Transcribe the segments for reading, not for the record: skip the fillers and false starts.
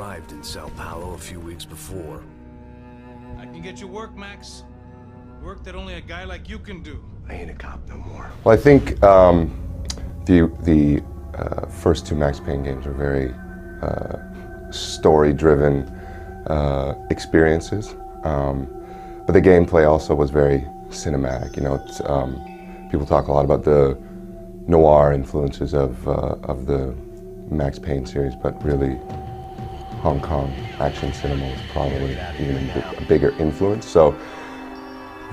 arrived in Sao Paulo a few weeks before. I can get you work, Max. Work that only a guy like you can do. I ain't a cop no more. Well, I think the first two Max Payne games were very story-driven experiences, but the gameplay also was very cinematic. You know, it's, people talk a lot about the noir influences of the Max Payne series, but really Hong Kong action cinema was probably even a bigger influence. So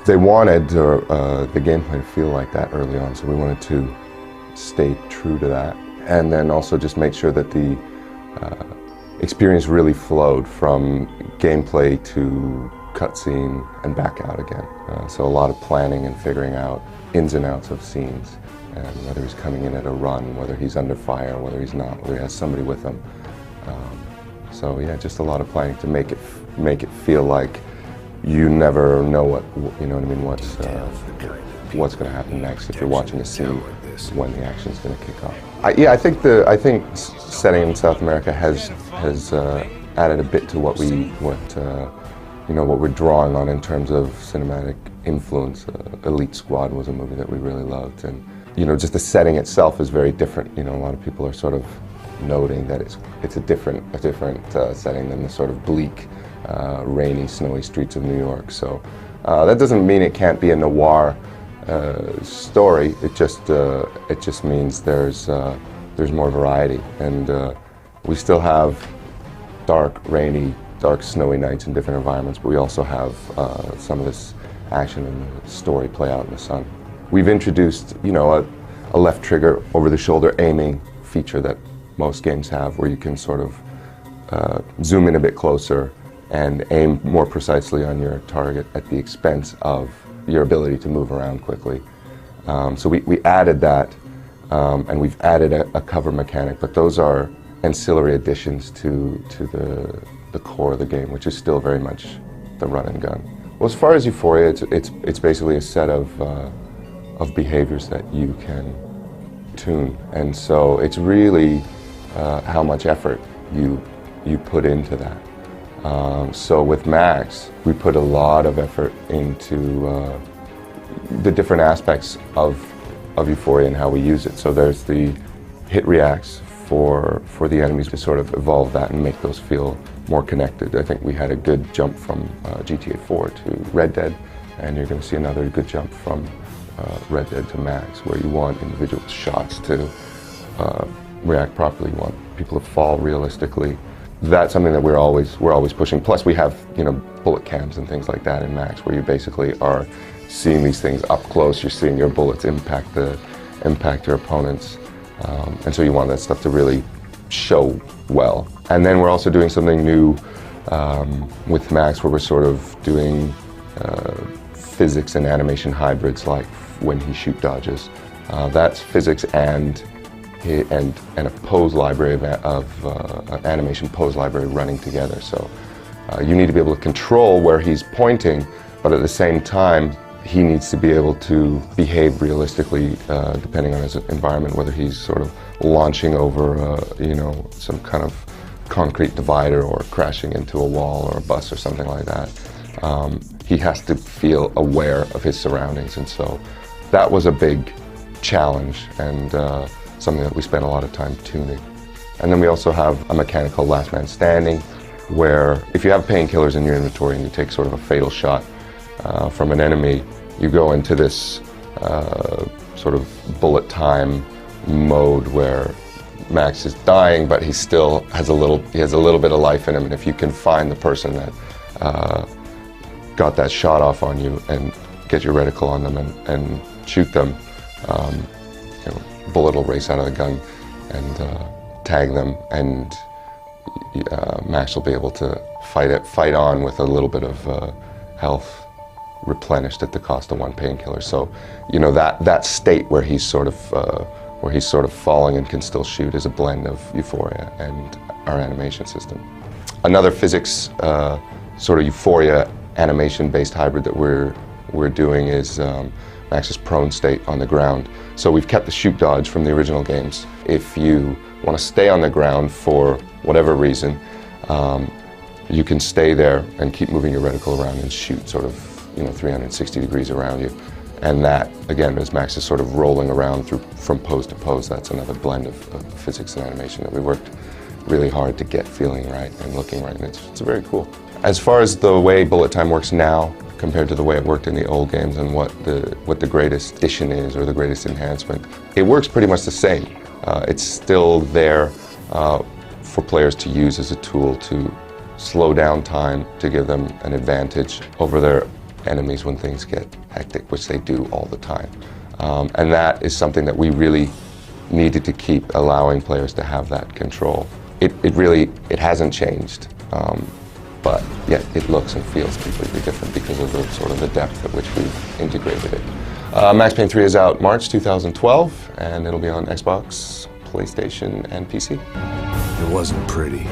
they wanted the gameplay to feel like that early on, so we wanted to stay true to that, and then also just make sure that the experience really flowed from gameplay to cutscene and back out again. So a lot of planning and figuring out ins and outs of scenes, and whether he's coming in at a run, whether he's under fire, whether he's not, whether he has somebody with him. So yeah, just a lot of planning to make it feel like you never know what, you know what I mean, what's going to happen next if you're watching a scene when the action's going to kick off. I think setting in South America has added a bit to what we're drawing on in terms of cinematic influence. Elite Squad was a movie that we really loved, and you know, just the setting itself is very different. You know, a lot of people are sort of noting that it's a different setting than the sort of bleak, rainy, snowy streets of New York. So that doesn't mean it can't be a noir story. It just means there's more variety, and we still have dark, rainy, dark, snowy nights in different environments, but we also have some of this action and the story play out in the sun. We've introduced, you know, a left trigger over-the-shoulder aiming feature that most games have, where you can sort of zoom in a bit closer and aim more precisely on your target at the expense of your ability to move around quickly. So we added that, and we've added a cover mechanic, but those are ancillary additions to the core of the game, which is still very much the run and gun. Well, as far as Euphoria, it's basically a set of behaviors that you can tune, and so it's really how much effort you put into that. So with Max, we put a lot of effort into the different aspects of Euphoria and how we use it. So there's the hit reacts for the enemies, to sort of evolve that and make those feel more connected. I think we had a good jump from GTA 4 to Red Dead, and you're going to see another good jump from Red Dead to Max, where you want individual shots to react properly. You want people to fall realistically. That's something that we're always pushing. Plus, we have, you know, bullet cams and things like that in Max, where you basically are seeing these things up close. You're seeing your bullets impact your opponents, and so you want that stuff to really show well. And then we're also doing something new with Max, where we're sort of doing physics and animation hybrids, like when he shoot dodges. That's physics and a pose library of an animation pose library running together. So you need to be able to control where he's pointing, but at the same time he needs to be able to behave realistically depending on his environment, whether he's sort of launching over you know, some kind of concrete divider or crashing into a wall or a bus or something like that. He has to feel aware of his surroundings, and so that was a big challenge, and something that we spent a lot of time tuning. And then we also have a mechanic called Last Man Standing, where if you have painkillers in your inventory and you take sort of a fatal shot from an enemy, you go into this sort of bullet time mode where Max is dying, but he still has a little bit of life in him, and if you can find the person that got that shot off on you and get your reticle on them and shoot them, you know, bullet will race out of the gun and tag them, and Max will be able to fight on with a little bit of health replenished at the cost of one painkiller. So, you know, that state where he's sort of falling and can still shoot is a blend of Euphoria and our animation system. Another physics sort of Euphoria animation-based hybrid that we're doing is Max's prone state on the ground. So we've kept the shoot dodge from the original games. If you want to stay on the ground for whatever reason, you can stay there and keep moving your reticle around and shoot sort of 360 degrees around you. And that, again, as Max is sort of rolling around from pose to pose, that's another blend of physics and animation that we worked really hard to get feeling right and looking right, and it's very cool. As far as the way bullet time works now compared to the way it worked in the old games and what the greatest addition is or the greatest enhancement, it works pretty much the same. It's still there for players to use as a tool to slow down time, to give them an advantage over their enemies when things get hectic, which they do all the time. And that is something that we really needed to keep allowing players to have that control. It hasn't changed, but yet it looks and feels completely different because of the sort of the depth at which we've integrated it. Max Payne 3 is out March 2012, and it'll be on Xbox, PlayStation, and PC. It wasn't pretty,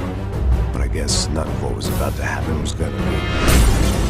but I guess none of what was about to happen was gonna be.